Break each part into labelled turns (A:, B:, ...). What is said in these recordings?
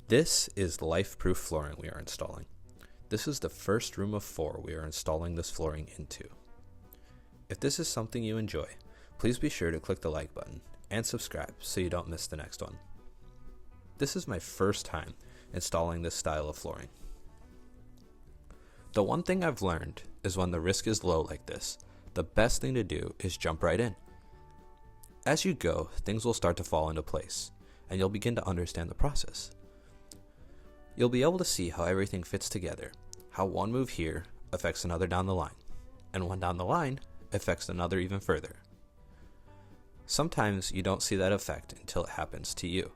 A: This is life-proof flooring we are installing. This is the first room of 4 we are installing this flooring into. If this is something you enjoy, please be sure to click the like button and subscribe so you don't miss the next one. This is my first time installing this style of flooring. The one thing I've learned is when the risk is low like this, the best thing to do is jump right in. As you go, things will start to fall into place, and you'll begin to understand the process. You'll be able to see how everything fits together, how one move here affects another down the line, and one down the line affects another even further. Sometimes you don't see that effect until it happens to you.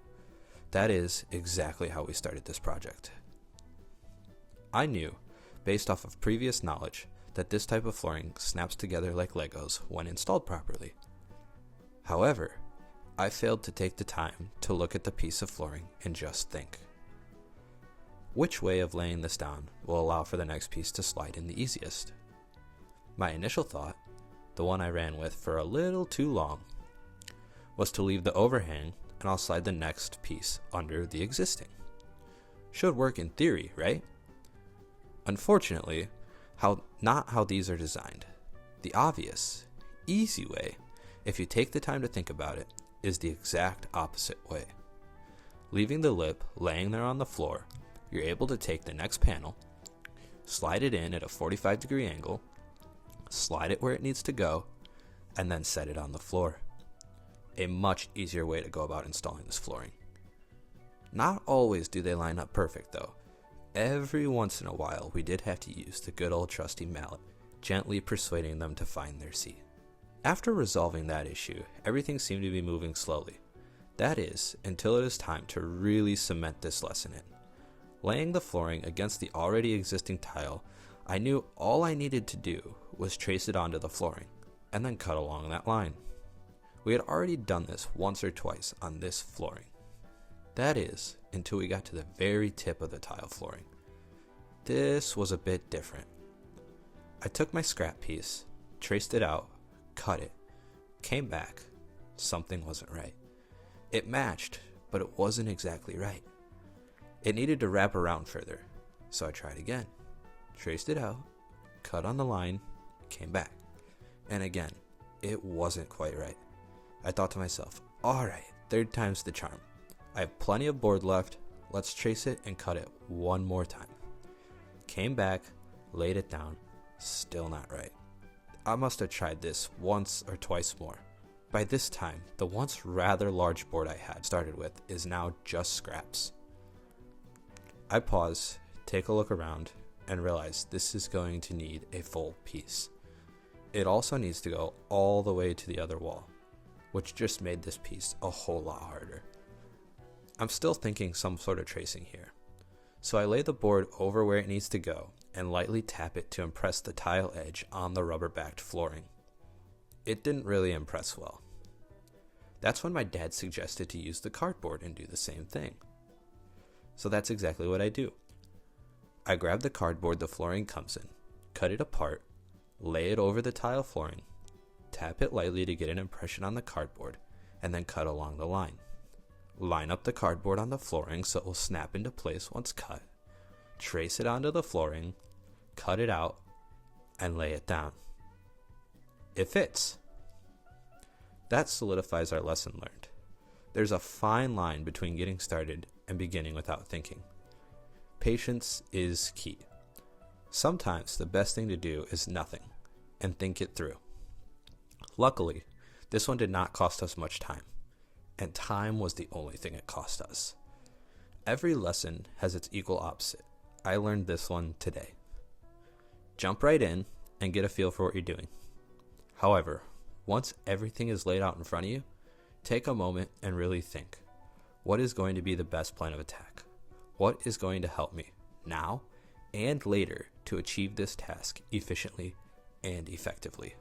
A: That is exactly how we started this project. I knew, based off of previous knowledge, that this type of flooring snaps together like Legos when installed properly. However, I failed to take the time to look at the piece of flooring and just think. Which way of laying this down will allow for the next piece to slide in the easiest? My initial thought, the one I ran with for a little too long, was to leave the overhang and I'll slide the next piece under the existing. Should work in theory, right? Unfortunately, not how these are designed. The obvious, easy way, if you take the time to think about it, is the exact opposite way. Leaving the lip laying there on the floor, you're able to take the next panel, slide it in at a 45-degree angle, slide it where it needs to go, and then set it on the floor. A much easier way to go about installing this flooring. Not always do they line up perfect though. Every once in a while we did have to use the good old trusty mallet, gently persuading them to find their seat. After resolving that issue, everything seemed to be moving slowly. That is, until it is time to really cement this lesson in. Laying the flooring against the already existing tile, I knew all I needed to do was trace it onto the flooring, and then cut along that line. We had already done this once or twice on this flooring. That is, until we got to the very tip of the tile flooring. This was a bit different. I took my scrap piece, traced it out, cut it, came back. Something wasn't right. It matched, but it wasn't exactly right. It needed to wrap around further, so I tried again. Traced it out, cut on the line, came back. And again, it wasn't quite right. I thought to myself, alright, third time's the charm. I have plenty of board left, let's trace it and cut it one more time. Came back, laid it down, still not right. I must have tried this once or twice more. By this time, the once rather large board I had started with is now just scraps. I pause, take a look around, and realize this is going to need a full piece. It also needs to go all the way to the other wall, which just made this piece a whole lot harder. I'm still thinking some sort of tracing here, so I lay the board over where it needs to go and lightly tap it to impress the tile edge on the rubber-backed flooring. It didn't really impress well. That's when my dad suggested to use the cardboard and do the same thing. So that's exactly what I do. I grab the cardboard the flooring comes in, cut it apart, lay it over the tile flooring, tap it lightly to get an impression on the cardboard, and then cut along the line. Line up the cardboard on the flooring so it will snap into place once cut, trace it onto the flooring, cut it out, and lay it down. It fits. That solidifies our lesson learned. There's a fine line between getting started and beginning without thinking. Patience is key. Sometimes the best thing to do is nothing and think it through. Luckily, this one did not cost us much time, and time was the only thing it cost us. Every lesson has its equal opposite. I learned this one today. Jump right in and get a feel for what you're doing. However, once everything is laid out in front of you, take a moment and really think. What is going to be the best plan of attack? What is going to help me now and later to achieve this task efficiently and effectively?